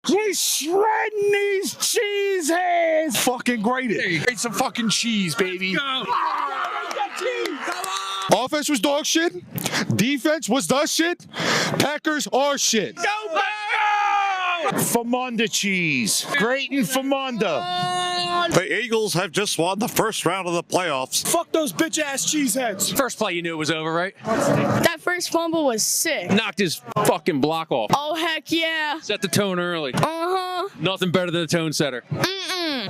He's shredding these cheese heads. Fucking grate it. Grate some fucking cheese, baby. Offense was dog shit. Defense was the shit. Packers are shit. Go Packers! Famunda cheese. Grating Famunda. The Eagles have just won the first round of the playoffs. Fuck those bitch-ass cheeseheads. First play, you knew it was over, right? That first fumble was sick. Knocked his fucking block off. Oh, heck yeah. Set the tone early. Uh-huh. Nothing better than a tone setter.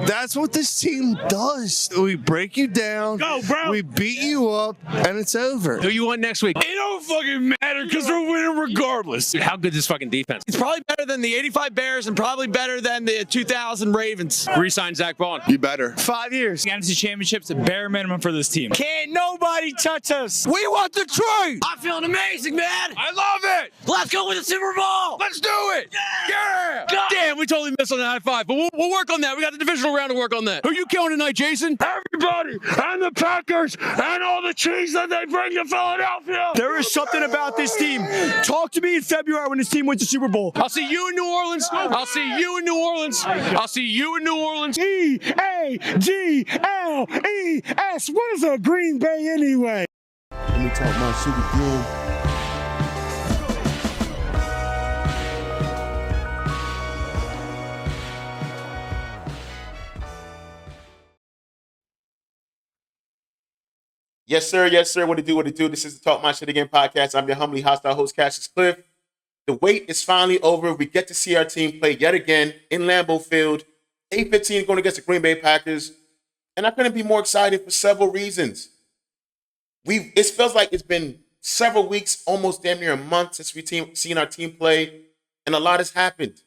That's what this team does. We break you down. Go, bro. We beat you up, and it's over. Who you want next week? It don't fucking matter because we're winning regardless. Dude, how good is this fucking defense? It's probably better than the 85 Bears and probably better than the 2000 Ravens. Resign Zach Vaughn. You better. 5 years. NFC Championship's the bare minimum for this team. Can't nobody touch us. We want the trade. I'm feeling amazing, man. I love it. Let's go with the Super Bowl. Let's do it. Yeah. Damn, we totally missed on the high five, but we'll work on that. We got the divisional round to work on that. Who you killing tonight, Jason? Everybody and the Packers and all the cheese that they bring to Philadelphia. There is something about this team. Talk to me in February when this team wins the Super Bowl. I'll see you in New Orleans. I'll see you in New Orleans. I'll see you in New Orleans. E-A-G-L-E-S. What is a Green Bay anyway? Let me talk my shit again. Yes, sir. Yes, sir. What it do? What it do? This is the Talk My Shit Again podcast. I'm your humbly hostile host, Cassius Cliff. The wait is finally over. We get to see our team play yet again in Lambeau Field. 8-15 going against the Green Bay Packers. And I couldn't be more excited for several reasons. It feels like it's been several weeks, almost damn near a month since we've seen our team play. And a lot has happened.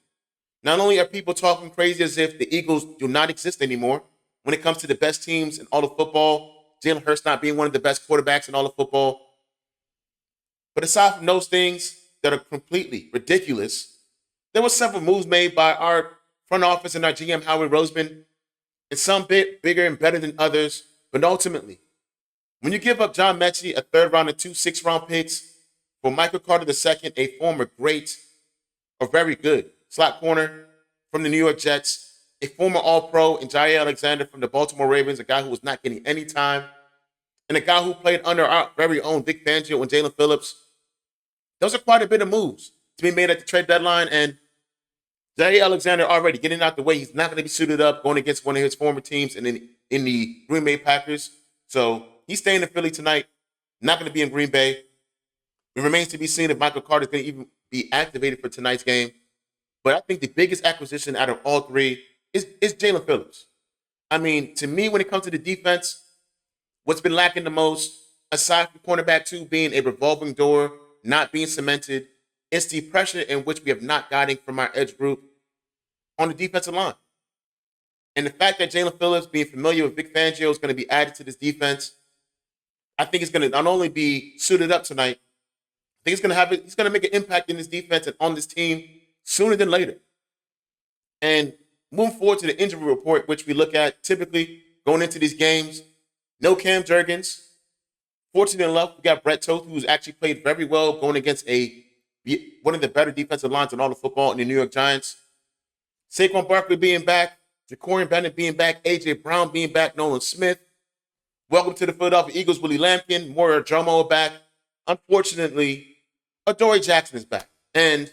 Not only are people talking crazy as if the Eagles do not exist anymore when it comes to the best teams in all of football, Jalen Hurts not being one of the best quarterbacks in all of football. But aside from those things that are completely ridiculous, there were several moves made by our front office and our GM, Howard Roseman, and some bit bigger and better than others. But ultimately, when you give up John Mechie, a third round and 2 6th-round picks, for Michael Carter II, a former great or very good slot corner from the New York Jets, a former All-Pro in Jair Alexander from the Baltimore Ravens, a guy who was not getting any time, and a guy who played under our very own Vic Fangio and Jalen Phillips. Those are quite a bit of moves to be made at the trade deadline, and Jair Alexander already getting out the way. He's not going to be suited up going against one of his former teams in the Green Bay Packers. So he's staying in Philly tonight, not going to be in Green Bay. It remains to be seen if Michael Carter is going to even be activated for tonight's game. But I think the biggest acquisition out of all three is Jalen Phillips. I mean, to me, when it comes to the defense, what's been lacking the most, aside from cornerback 2 being a revolving door, not being cemented, is the pressure in which we have not gotten from our edge group on the defensive line. And the fact that Jalen Phillips, being familiar with Vic Fangio, is going to be added to this defense, I think it's going to not only be suited up tonight, I think he's going to make an impact in this defense and on this team sooner than later. And moving forward to the injury report, which we look at typically going into these games, no Cam Jurgens. Fortunately enough, we got Brett Toth, who's actually played very well going against one of the better defensive lines in all of football in the New York Giants. Saquon Barkley being back, Jacorian Bennett being back, A.J. Brown being back, Nolan Smith. Welcome to the Philadelphia Eagles, Willie Lampkin, Moira Jomo are back. Unfortunately, Adoree Jackson is back. And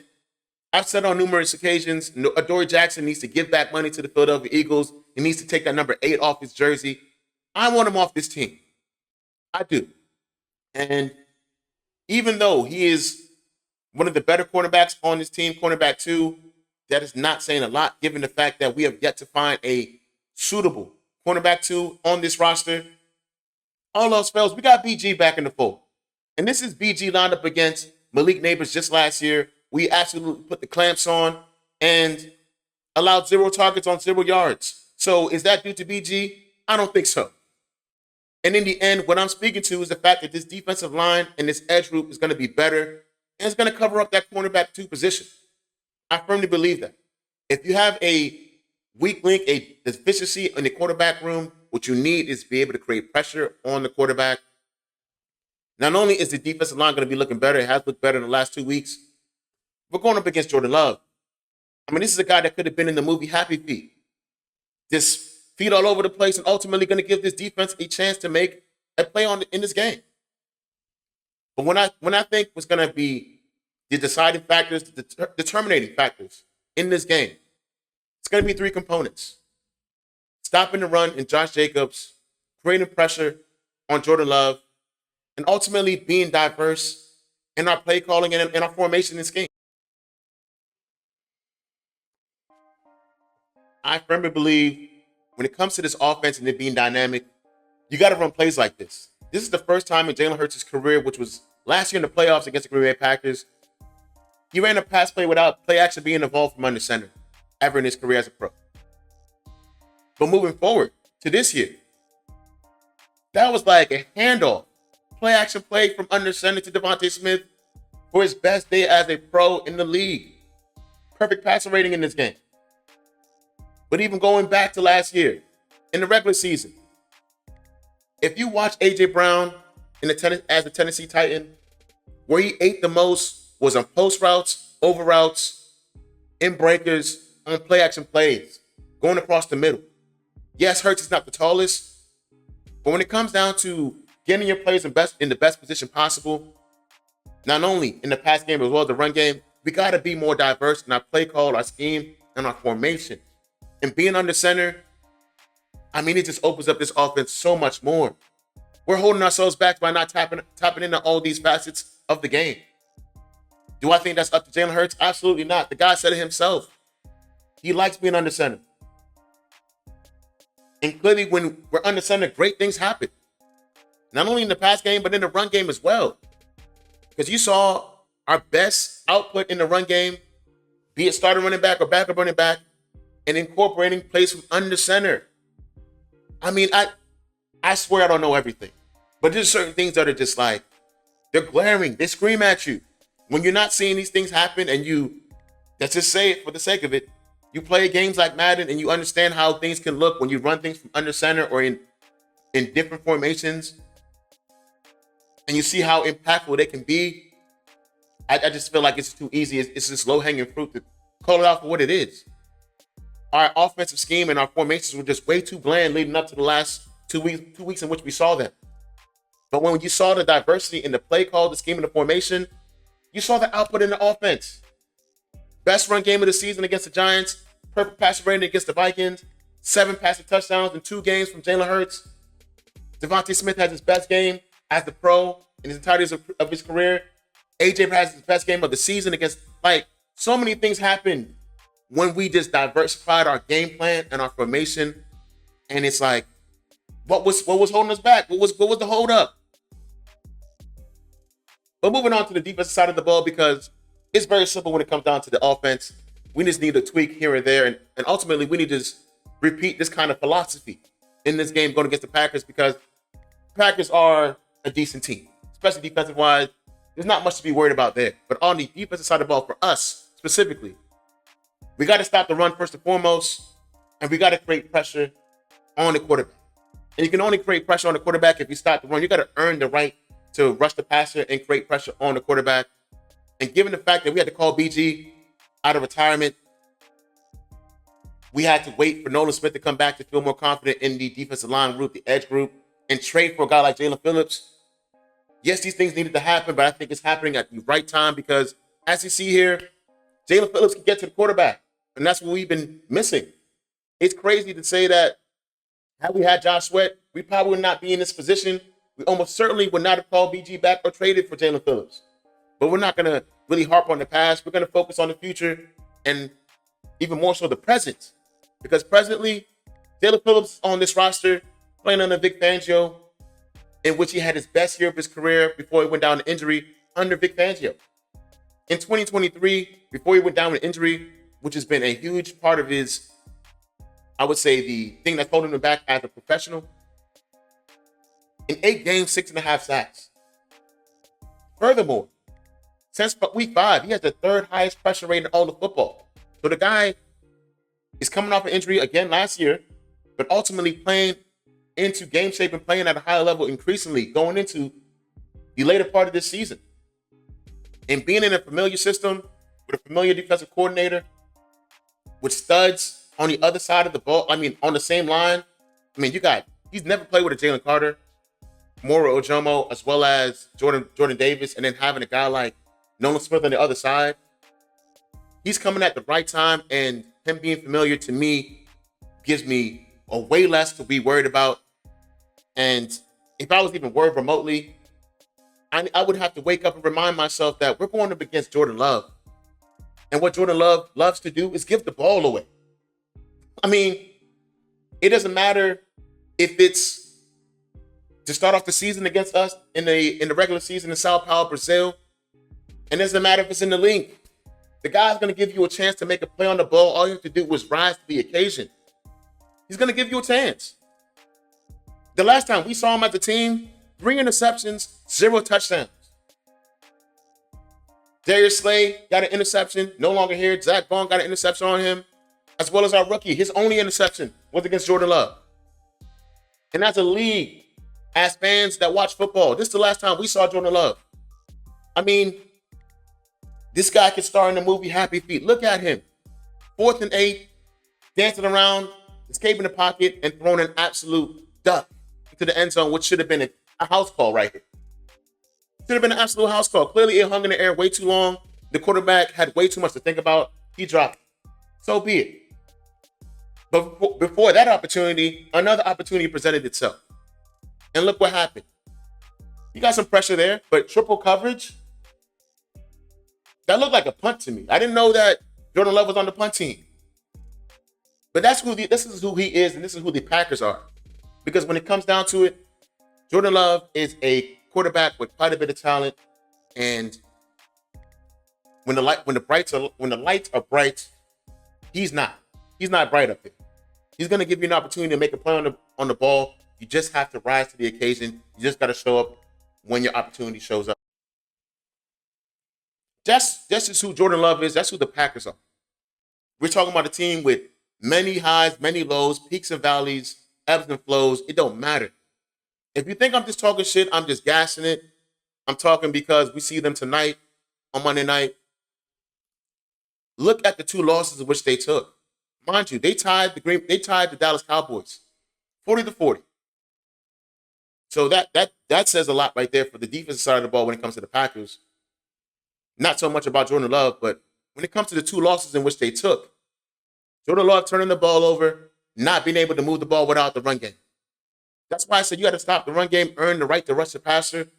I've said on numerous occasions, Adoree Jackson needs to give back money to the Philadelphia Eagles. He needs to take that number 8 off his jersey. I want him off this team. I do. And even though he is one of the better cornerbacks on this team, cornerback 2, that is not saying a lot given the fact that we have yet to find a suitable cornerback 2 on this roster. All else fails, we got BG back in the fold. And this is BG lined up against Malik Neighbors just last year. We absolutely put the clamps on and allowed 0 targets on 0 yards. So is that due to BG? I don't think so. And in the end, what I'm speaking to is the fact that this defensive line and this edge group is going to be better and it's going to cover up that cornerback 2 position. I firmly believe that. If you have a weak link, a deficiency in the quarterback room, what you need is to be able to create pressure on the quarterback. Not only is the defensive line going to be looking better, it has looked better in the last 2 weeks, we're going up against Jordan Love. I mean, this is a guy that could have been in the movie Happy Feet. Just feet all over the place and ultimately going to give this defense a chance to make a play in this game. But when I think was going to be the deciding factors, the determining factors in this game, it's going to be three components. Stopping the run in Josh Jacobs, creating pressure on Jordan Love, and ultimately being diverse in our play calling and in our formation and scheme. I firmly believe when it comes to this offense and it being dynamic, you got to run plays like this. This is the first time in Jalen Hurts' career, which was last year in the playoffs against the Green Bay Packers, he ran a pass play without play action being involved from under center ever in his career as a pro. But moving forward to this year, that was like a handoff, play action play from under center to Devontae Smith for his best day as a pro in the league. Perfect passer rating in this game. But even going back to last year, in the regular season, if you watch A.J. Brown as a Tennessee Titan, where he ate the most was on post routes, over routes, in breakers, on play action plays, going across the middle. Yes, Hurts is not the tallest, but when it comes down to getting your players in the best position possible, not only in the pass game as well as the run game, we got to be more diverse in our play call, our scheme, and our formation. And being under center, I mean, it just opens up this offense so much more. We're holding ourselves back by not tapping into all these facets of the game. Do I think that's up to Jalen Hurts? Absolutely not. The guy said it himself. He likes being under center. And clearly, when we're under center, great things happen. Not only in the pass game, but in the run game as well. Because you saw our best output in the run game, be it starting running back or backup running back, and incorporating plays from under center. I mean, I swear I don't know everything. But there's certain things that are just like, they're glaring. They scream at you. When you're not seeing these things happen and let's just say it for the sake of it, you play games like Madden and you understand how things can look when you run things from under center or in different formations, and you see how impactful they can be. I just feel like it's too easy. It's just low-hanging fruit to call it out for what it is. Our offensive scheme and our formations were just way too bland leading up to the last 2 weeks in which we saw them. But when you saw the diversity in the play call, the scheme, and the formation, you saw the output in the offense. Best run game of the season against the Giants, perfect passer rating against the Vikings, 7 passing touchdowns in 2 games from Jalen Hurts. Devontae Smith has his best game as the pro in his entirety of his career. AJ has his best game of the season against, so many things happened when we just diversified our game plan and our formation. And it's like, what was holding us back? What was the hold up? But moving on to the defensive side of the ball, because it's very simple when it comes down to the offense. We just need to tweak here and there. And ultimately, we need to just repeat this kind of philosophy in this game going against the Packers, because the Packers are a decent team, especially defensive-wise. There's not much to be worried about there. But on the defensive side of the ball, for us specifically, we got to stop the run first and foremost, and we got to create pressure on the quarterback. And you can only create pressure on the quarterback if you stop the run. You got to earn the right to rush the passer and create pressure on the quarterback. And given the fact that we had to call BG out of retirement, we had to wait for Nolan Smith to come back to feel more confident in the defensive line group, the edge group, and trade for a guy like Jalen Phillips. Yes, these things needed to happen, but I think it's happening at the right time, because as you see here, Jalen Phillips can get to the quarterback, and that's what we've been missing. It's crazy to say that had we had Josh Sweat, we probably would not be in this position. We almost certainly would not have called BG back or traded for Jalen Phillips. But we're not going to really harp on the past. We're going to focus on the future and even more so the present. Because presently, Jalen Phillips is on this roster playing under Vic Fangio, in which he had his best year of his career before he went down to injury under Vic Fangio. In 2023, before he went down with injury, which has been a huge part of his, I would say, the thing that's holding him back as a professional, in 8 games, 6.5 sacks. Furthermore, since week 5, he has the 3rd highest pressure rate in all of football. So the guy is coming off an injury again last year, but ultimately playing into game shape and playing at a higher level increasingly going into the later part of this season. And being in a familiar system with a familiar defensive coordinator, with studs on the other side of the ball. I mean, on the same line. I mean, he's never played with a Jalen Carter, Moro Ojomo, as well as Jordan Davis, and then having a guy like Nolan Smith on the other side. He's coming at the right time, and him being familiar to me gives me a way less to be worried about. And if I was even worried remotely, I would have to wake up and remind myself that we're going up against Jordan Love. And what Jordan Love loves to do is give the ball away. I mean, it doesn't matter if it's to start off the season against us in the regular season in Sao Paulo, Brazil. And it doesn't matter if it's in the league. The guy's going to give you a chance to make a play on the ball. All you have to do is rise to the occasion. He's going to give you a chance. The last time we saw him as a team, 3 interceptions, 0 touchdowns. Darius Slay got an interception, no longer here. Zach Vaughn got an interception on him, as well as our rookie. His only interception was against Jordan Love. And as a league, as fans that watch football, this is the last time we saw Jordan Love. I mean, this guy could star in the movie Happy Feet. Look at him. 4th and 8, dancing around, escaping the pocket, and throwing an absolute duck into the end zone, which should have been a house call right here. Should have been an absolute house call. Clearly, it hung in the air way too long. The quarterback had way too much to think about. He dropped it. So be it. But before that opportunity, another opportunity presented itself. And look what happened. You got some pressure there, but triple coverage, that looked like a punt to me. I didn't know that Jordan Love was on the punt team. But this is who he is, and this is who the Packers are. Because when it comes down to it, Jordan Love is a quarterback with quite a bit of talent. And when the lights are bright, he's not. He's not bright up there. He's going to give you an opportunity to make a play on the ball. You just have to rise to the occasion. You just got to show up when your opportunity shows up. That's just who Jordan Love is. That's who the Packers are. We're talking about a team with many highs, many lows, peaks and valleys, ebbs and flows. It don't matter. If you think I'm just talking shit, I'm just gassing it. I'm talking because we see them tonight on Monday night. Look at the 2 losses of which they took. Mind you, they tied the Dallas Cowboys 40-40. So that says a lot right there for the defensive side of the ball when it comes to the Packers. Not so much about Jordan Love, but when it comes to the 2 losses in which they took, Jordan Love turning the ball over, not being able to move the ball without the run game. That's why I said you got to stop the run game, earn the right to rush the passer,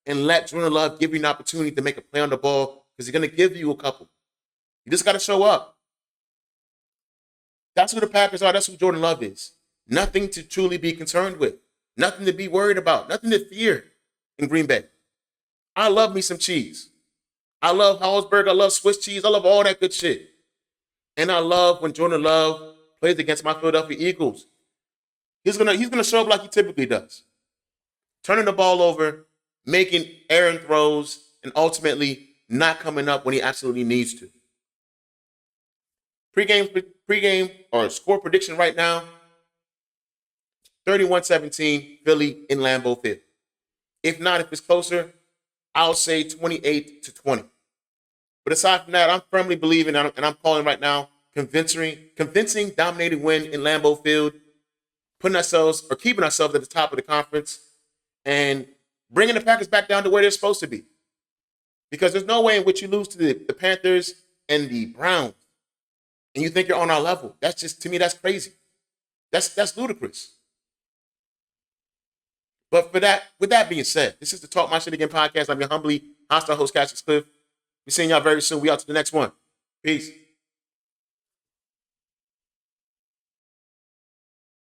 and let Jordan Love give you an opportunity to make a play on the ball because he's going to give you a couple. You just got to show up. That's who the Packers are. That's who Jordan Love is. Nothing to truly be concerned with. Nothing to be worried about. Nothing to fear in Green Bay. I love me some cheese. I love Hallsberg. I love Swiss cheese. I love all that good shit. And I love when Jordan Love plays against my Philadelphia Eagles. He's gonna show up like he typically does. Turning the ball over, making errant throws, and ultimately not coming up when he absolutely needs to. Pre-game or score prediction right now, 31-17, Philly in Lambeau Field. If not, if it's closer, I'll say 28-20. But aside from that, I'm firmly believing, and I'm calling right now, convincing dominating win in Lambeau Field, keeping ourselves at the top of the conference, and bringing the Packers back down to where they're supposed to be. Because there's no way in which you lose to the Panthers and the Browns, and you think you're on our level. That's just, to me, that's crazy. That's ludicrous. But with that being said, this is the Talk My Shit Again podcast. I'm your humbly hostile host, Cassius Cliff. We're seeing y'all very soon. We out to the next one. Peace.